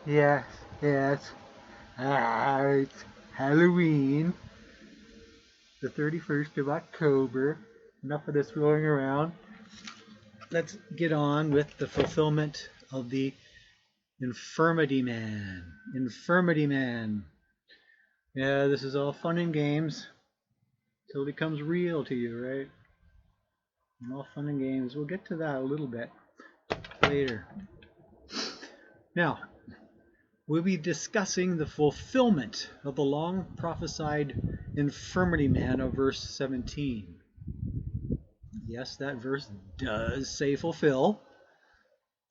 Yes, yes. It's Halloween, the 31st of October. Enough of this rolling around. Let's get on with the fulfillment of the Infirmity Man. Infirmity Man. Yeah, this is all fun and games till it becomes real to you, right? All fun and games. We'll get to that a little bit later. Now, we'll be discussing the fulfillment of the long prophesied infirmity man of verse 17. Yes, that verse does say fulfill.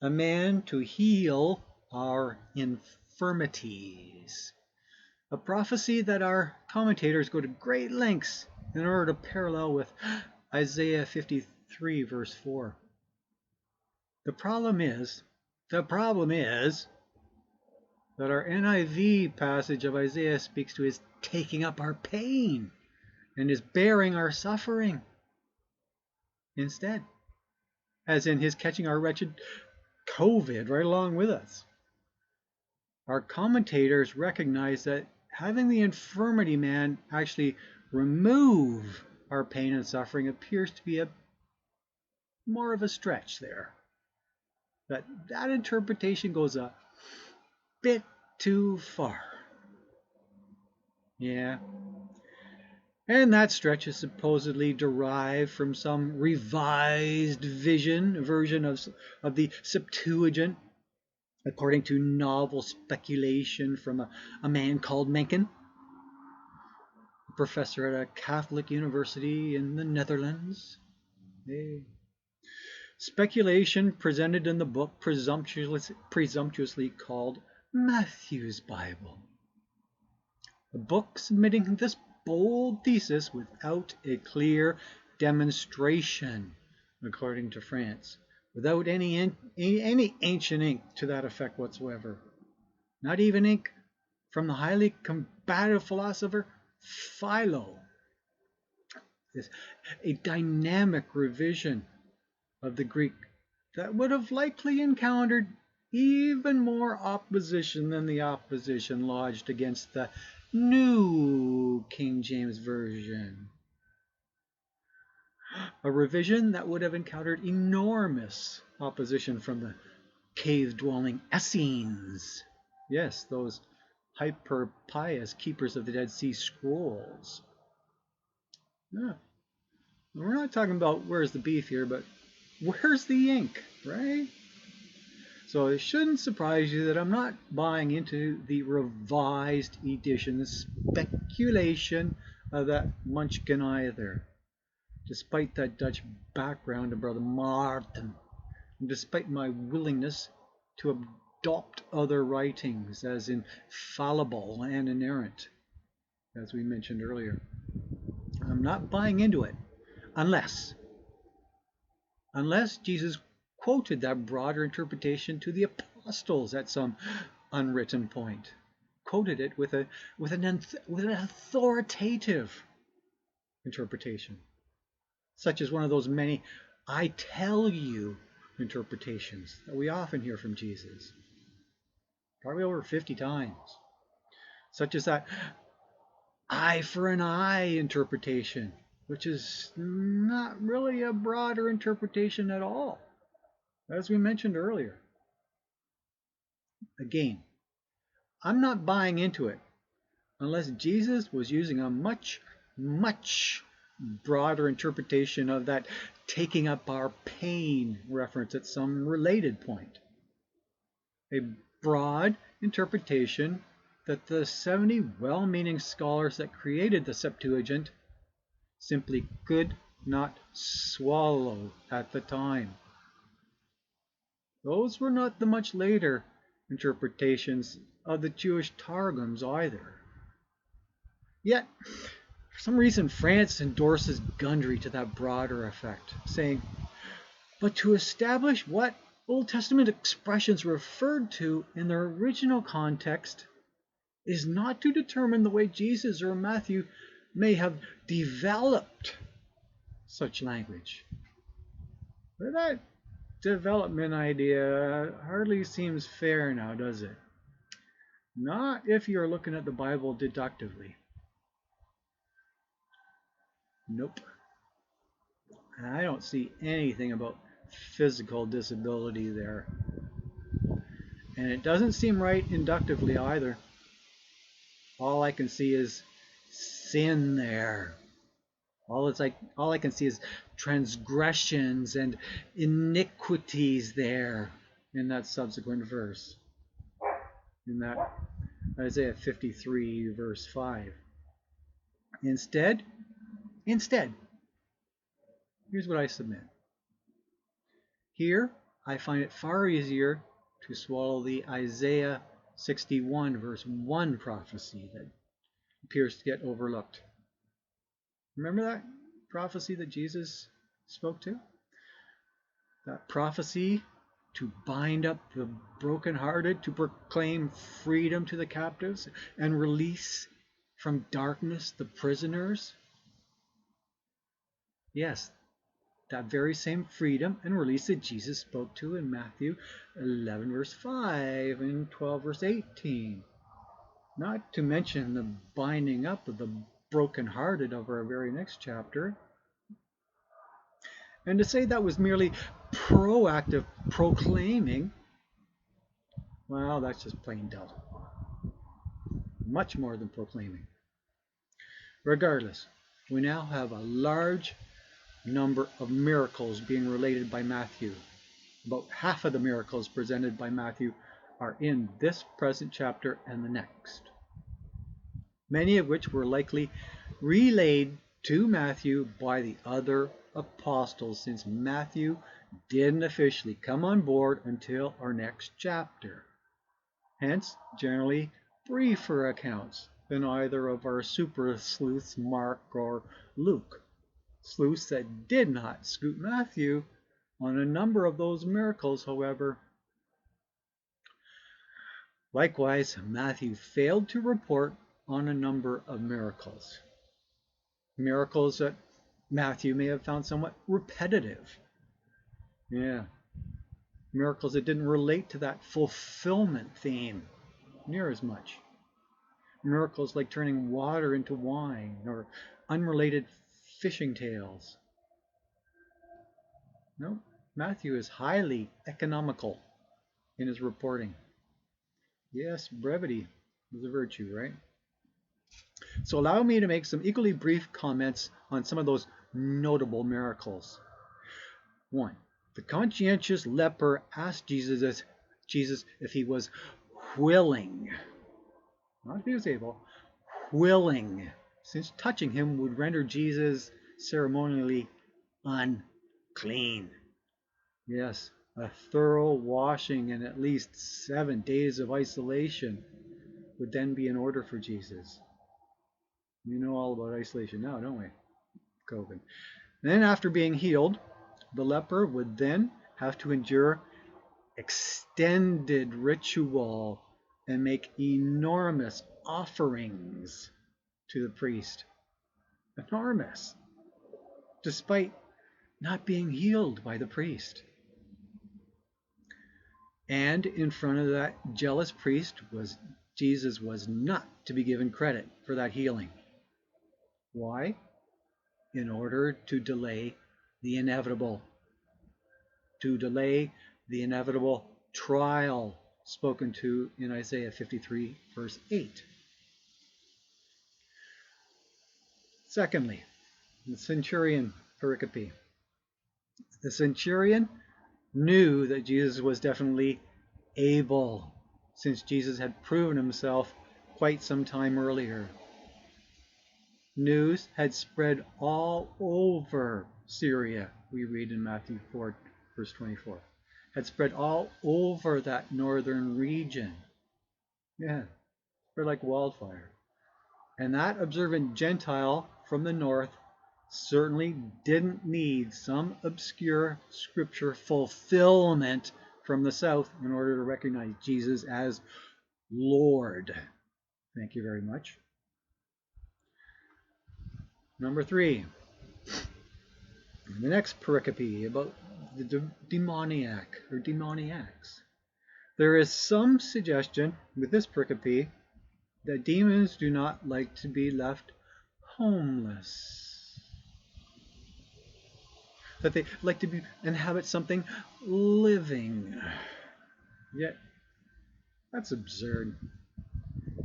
A man to heal our infirmities. A prophecy that our commentators go to great lengths in order to parallel with Isaiah 53 verse 4. The problem is that our NIV passage of Isaiah speaks to his taking up our pain and his bearing our suffering instead, as in his catching our wretched COVID right along with us. Our commentators recognize that having the infirmity man actually remove our pain and suffering appears to be more of a stretch there. That interpretation goes a bit too far. Yeah. And that stretch is supposedly derived from some revised version of the Septuagint, according to novel speculation from a man called Mencken, a professor at a Catholic university in the Netherlands. Hey. Speculation presented in the book presumptuously called Matthew's Bible. A book submitting this bold thesis without a clear demonstration, according to France, without any ancient ink to that effect whatsoever. Not even ink from the highly combative philosopher Philo. A dynamic revision of the Greek that would have likely encountered even more opposition than the opposition lodged against the New King James Version. A revision that would have encountered enormous opposition from the cave-dwelling Essenes. Yes, those hyper-pious keepers of the Dead Sea Scrolls. Yeah. We're not talking about where's the beef here, but where's the ink, right? So it shouldn't surprise you that I'm not buying into the revised edition speculation of that Munchkin either. Despite that Dutch background of Brother Martin, and despite my willingness to adopt other writings as infallible and inerrant, as we mentioned earlier. I'm not buying into it unless Jesus quoted that broader interpretation to the apostles at some unwritten point, quoted it with an authoritative interpretation, such as one of those many "I tell you" interpretations that we often hear from Jesus, probably over 50 times, such as that eye for an eye interpretation, which is not really a broader interpretation at all, as we mentioned earlier. Again, I'm not buying into it unless Jesus was using a much, much broader interpretation of that taking up our pain reference at some related point. A broad interpretation that the 70 well-meaning scholars that created the Septuagint simply could not swallow at the time. Those were not the much later interpretations of the Jewish Targums either. Yet, for some reason, France endorses Gundry to that broader effect, saying, but to establish what Old Testament expressions referred to in their original context is not to determine the way Jesus or Matthew may have developed such language. But that development idea hardly seems fair now, does it? Not if you're looking at the Bible deductively. Nope. I don't see anything about physical disability there. And it doesn't seem right inductively either. All I can see is sin there. All I can see is transgressions and iniquities there in that subsequent verse. In that Isaiah 53 verse 5. Instead, here's what I submit. Here, I find it far easier to swallow the Isaiah 61 verse 1 prophecy that appears to get overlooked. Remember that prophecy that Jesus spoke to? That prophecy to bind up the brokenhearted, to proclaim freedom to the captives, and release from darkness the prisoners? Yes, that very same freedom and release that Jesus spoke to in Matthew 11 verse 5 and 12 verse 18. Not to mention the binding up of the brokenhearted of our very next chapter. And to say that was merely proactive proclaiming, well, that's just plain dull. Much more than proclaiming. Regardless, we now have a large number of miracles being related by Matthew. About half of the miracles presented by Matthew are in this present chapter and the next. Many of which were likely relayed to Matthew by the other apostles, since Matthew didn't officially come on board until our next chapter. Hence, generally briefer accounts than either of our super sleuths, Mark or Luke. Sleuths that did not scoop Matthew on a number of those miracles, however. Likewise, Matthew failed to report on a number of miracles. Miracles that Matthew may have found somewhat repetitive. Yeah. Miracles that didn't relate to that fulfillment theme near as much. Miracles like turning water into wine or unrelated fishing tales. No, Matthew is highly economical in his reporting. Yes, brevity is a virtue, right? So allow me to make some equally brief comments on some of those notable miracles. 1. The conscientious leper asked Jesus if he was willing, not if he was able, willing, since touching him would render Jesus ceremonially unclean. Yes, a thorough washing and at least 7 days of isolation would then be in order for Jesus. We know all about isolation now, don't we? COVID. Then after being healed, the leper would then have to endure extended ritual and make enormous offerings to the priest. Enormous. Despite not being healed by the priest. And in front of that jealous priest Jesus was not to be given credit for that healing. Why? In order to delay the inevitable. To delay the inevitable trial spoken to in Isaiah 53 verse 8. Secondly, the centurion pericope. The centurion knew that Jesus was definitely able, since Jesus had proven himself quite some time earlier. News had spread all over Syria, we read in Matthew 4, verse 24. Had spread all over that northern region. Yeah, spread like wildfire. And that observant Gentile from the north certainly didn't need some obscure scripture fulfillment from the south in order to recognize Jesus as Lord. Thank you very much. Number 3, the next pericope about the demoniac or demoniacs. There is some suggestion with this pericope that demons do not like to be left homeless, that they like to inhabit something living. Yet that's absurd,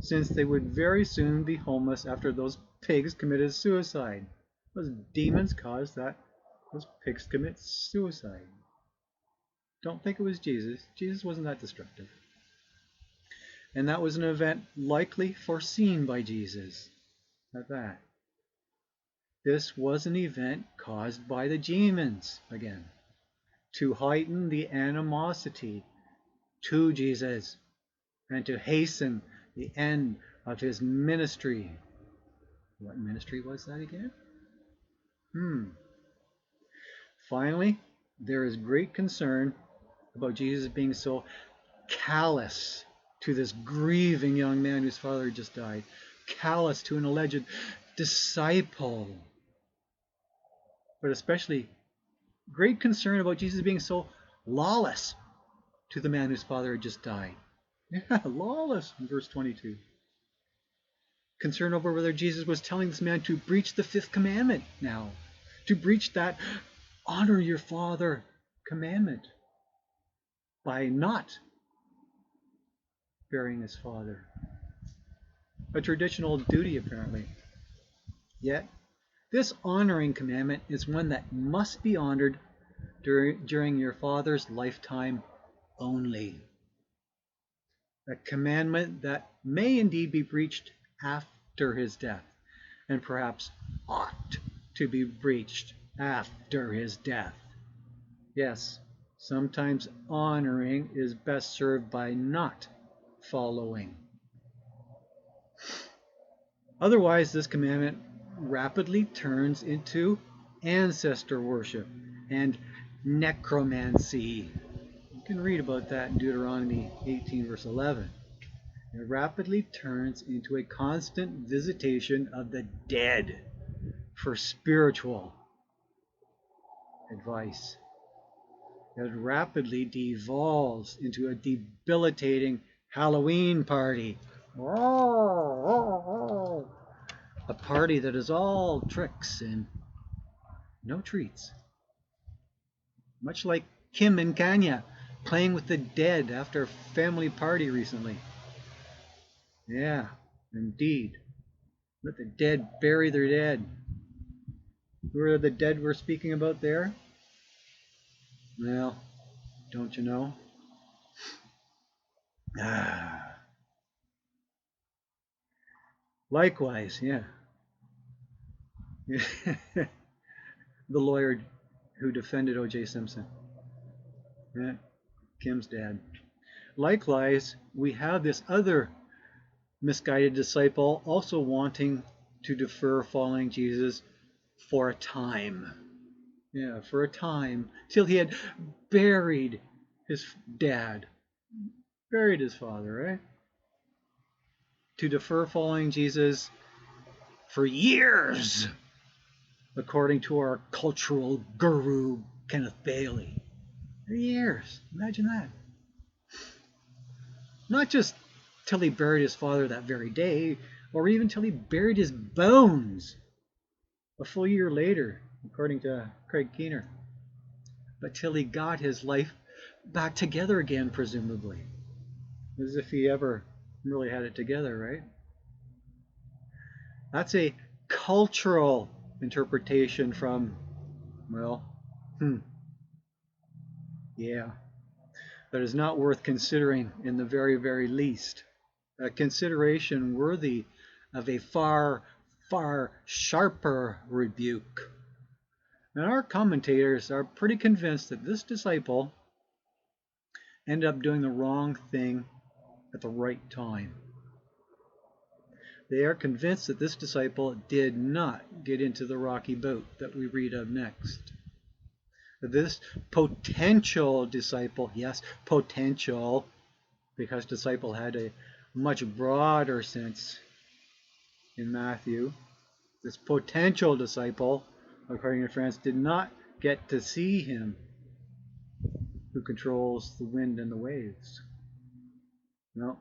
since they would very soon be homeless after those pigs committed suicide. Those demons caused those pigs commit suicide. Don't think it was Jesus. Jesus wasn't that destructive. And that was an event likely foreseen by Jesus. At that. This was an event caused by the demons, again, to heighten the animosity to Jesus and to hasten the end of his ministry. What ministry was that again? Finally, there is great concern about Jesus being so callous to this grieving young man whose father had just died, callous to an alleged disciple, but especially great concern about Jesus being so lawless to the man whose father had just died. Yeah, lawless in verse 22. Concern over whether Jesus was telling this man to breach the fifth commandment now, to breach that honor your father commandment by not burying his father. A traditional duty, apparently. Yet, this honoring commandment is one that must be honored during your father's lifetime only. A commandment that may indeed be breached after his death, and perhaps ought to be breached after his death. Yes, sometimes honoring is best served by not following. Otherwise, this commandment rapidly turns into ancestor worship and necromancy. You can read about that in Deuteronomy 18, verse 11. It rapidly turns into a constant visitation of the dead for spiritual advice. It rapidly devolves into a debilitating Halloween party. A party that is all tricks and no treats. Much like Kim and Kanya playing with the dead after a family party recently. Yeah, indeed. Let the dead bury their dead. Who are the dead we're speaking about there? Well, don't you know? Likewise, yeah. The lawyer who defended O.J. Simpson. Yeah, Kim's dad. Likewise, we have this other misguided disciple also wanting to defer following Jesus for a time. Yeah, for a time, till he had buried his dad, buried his father, right? To defer following Jesus for years, according to our cultural guru, Kenneth Bailey. For years, imagine that. Not just till he buried his father that very day, or even till he buried his bones a full year later, according to Craig Keener, but till he got his life back together again, presumably. As if he ever really had it together, right? That's a cultural interpretation from, well, yeah, that is not worth considering in the very, very least. A consideration worthy of a far, far sharper rebuke. And our commentators are pretty convinced that this disciple ended up doing the wrong thing at the right time. They are convinced that this disciple did not get into the rocky boat that we read of next. This potential disciple, yes, potential, because disciple had a much broader sense in Matthew. This potential disciple, according to France, did not get to see him who controls the wind and the waves. No,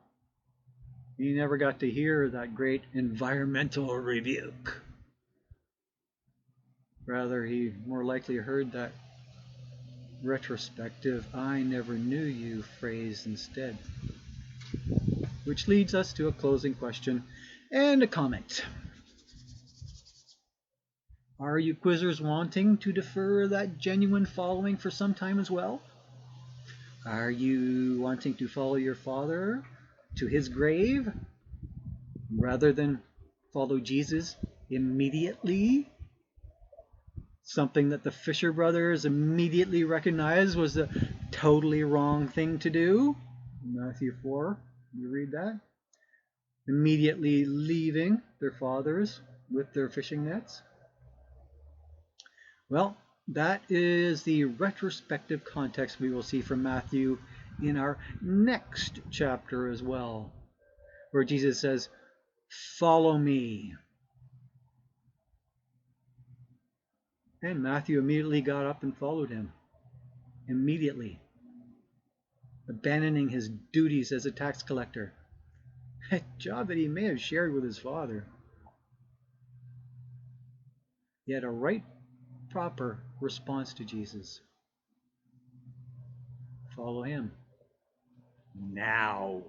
he never got to hear that great environmental rebuke. Rather, he more likely heard that retrospective "I never knew you" phrase instead. Which leads us to a closing question and a comment. Are you quizzers wanting to defer that genuine following for some time as well? Are you wanting to follow your father to his grave rather than follow Jesus immediately? Something that the Fisher brothers immediately recognized was the totally wrong thing to do. Matthew 4, you read that. Immediately leaving their fathers with their fishing nets. Well, that is the retrospective context we will see from Matthew in our next chapter as well, where Jesus says, "Follow me." And Matthew immediately got up and followed him. Immediately. Abandoning his duties as a tax collector. A job that he may have shared with his father. He had a right, proper response to Jesus. Follow him. Now.